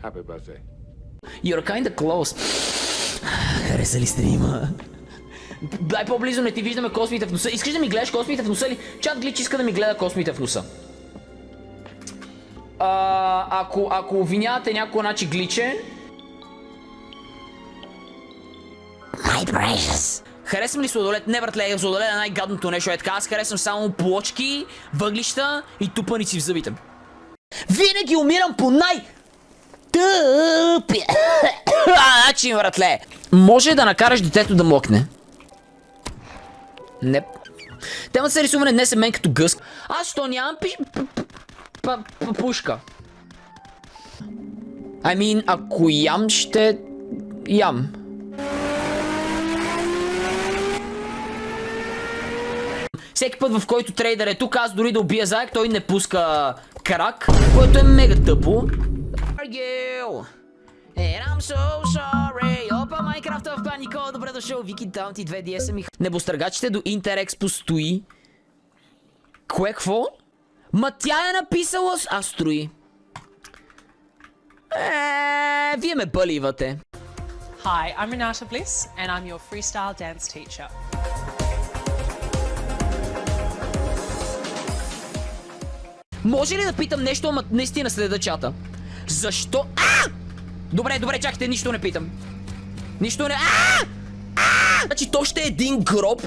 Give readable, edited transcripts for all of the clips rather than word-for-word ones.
Happy birthday. You're kinda close. Хареса ли стрима? Дай по-близо, не ти виждаме космите в носа. Искаш да ми гледаш космите в носа ли? Чат глич иска да ми гледа космите в носа. Ако обвинявате някой начи гличе... My precious. Харесвам ли сладолет? Не, братле, сладолет е най-гадното нещо. Е така, аз харесвам само плочки, въглища и тупаници в зъбите. Винаги умирам по тъпия начин, братле. Може да накараш детето да млъкне. Не. Темата за рисуване днес е мен като гъск. Аз то нямам пушка. Ако ям, ще ям. Всеки път, в който трейдър е тук, аз дори да убия заек, той не пуска крак, което е мега тъпо. And I'm so sorry. Опа, Майнкрафта в паника. Добре дошъл, Вики Таунти 2DS ми. Небостъргачите до Интерекспо стои. Кое, какво? Ма тя е написала а строи. Вие ме бъливате. Hi, I'm Renata Bliss, and I'm your freestyle dance teacher. Може ли да питам нещо, ама наистина следа чата? Защо? Добре, чакайте, нищо не питам. Нищо не... Значи то ще е един гроб,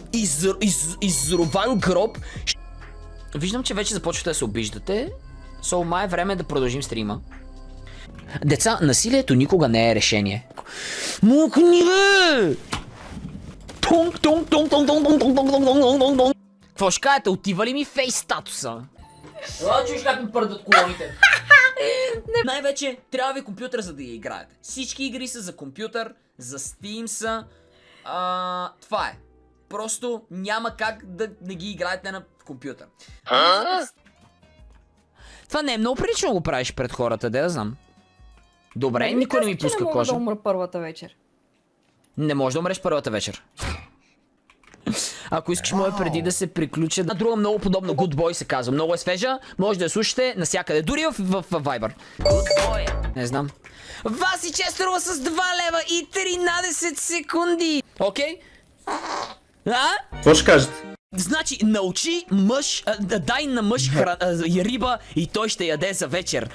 изрован гроб. Виждам, че вече започвате да се обиждате. Май е време да продължим стрима. Деца, насилието никога не е решение. Мукни, бе! Какво ще кажете? Отива ли ми фейс статуса? Чуеш как ми пърдат колоните. Най-вече трябва ви компютър, за да ги играете. Всички игри са за компютър, за Steam са. Това е. Просто няма как да не ги играете на компютър. Това не е много прилично да го правиш пред хората, да знам. Добре, никой не ми пуска кожа. Не мога да умра първата вечер. Не може да умреш първата вечер. Ако искаш мое преди да се приключа... Друга много подобна Good Boy се казва. Много е свежа, може да я слушате навсякъде. Дори в Viber. Good Boy. Не знам. Васи Честерова с 2 лева и 13 секунди. Окей? Какво ще кажете? Значи, научи мъж, дай на мъж риба и той ще яде за вечер.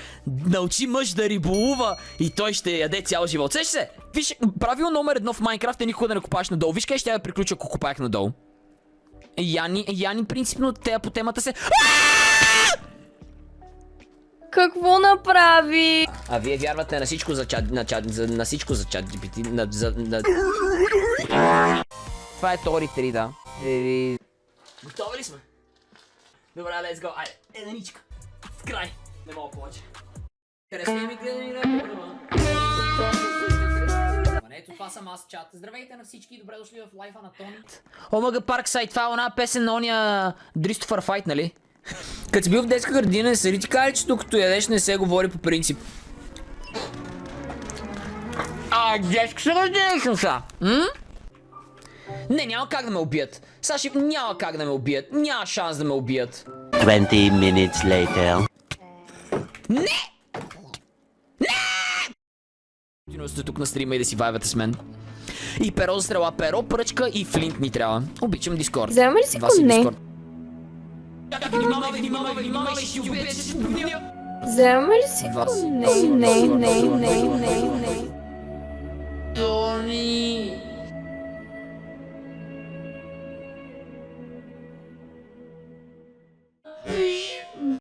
Научи мъж да риболува и той ще яде цял живот. Сещаш се? Виж, правило номер 1 в Майнкрафт е никога да не копаеш надолу. Виж къде ще я приключа, ако копаях надолу. Яни принципно по темата се... Какво направи? А вие вярвате на всичко за чат, на всичко за чат GPT, Това е Тори 3, да. Готови ли сме? Добре, let's go. Айде, единичка. В край. Не мога повече. Харесва ми гледани на ето това съм аз, чат. Здравейте на всички, добре дошли в лайфа на Тони. Омага Парксайд, това е една песен на ония Дристофър Файт, нали? Като си бил в детска градина, не са ли ти казали, че тук като ядеш не се говори по принцип? Детска се градина съм са. Не, няма как да ме убият. Саши, няма как да ме убият. Няма шанс да ме убият. 20 minutes later. Не! Не! Сте тук на стрима и да си вайвате с мен. И перо за стрела, перо, пръчка и флинт ни трябва. Обичам Дискорд. Взема ли си коне? Взема ли си коне? Не. Тони!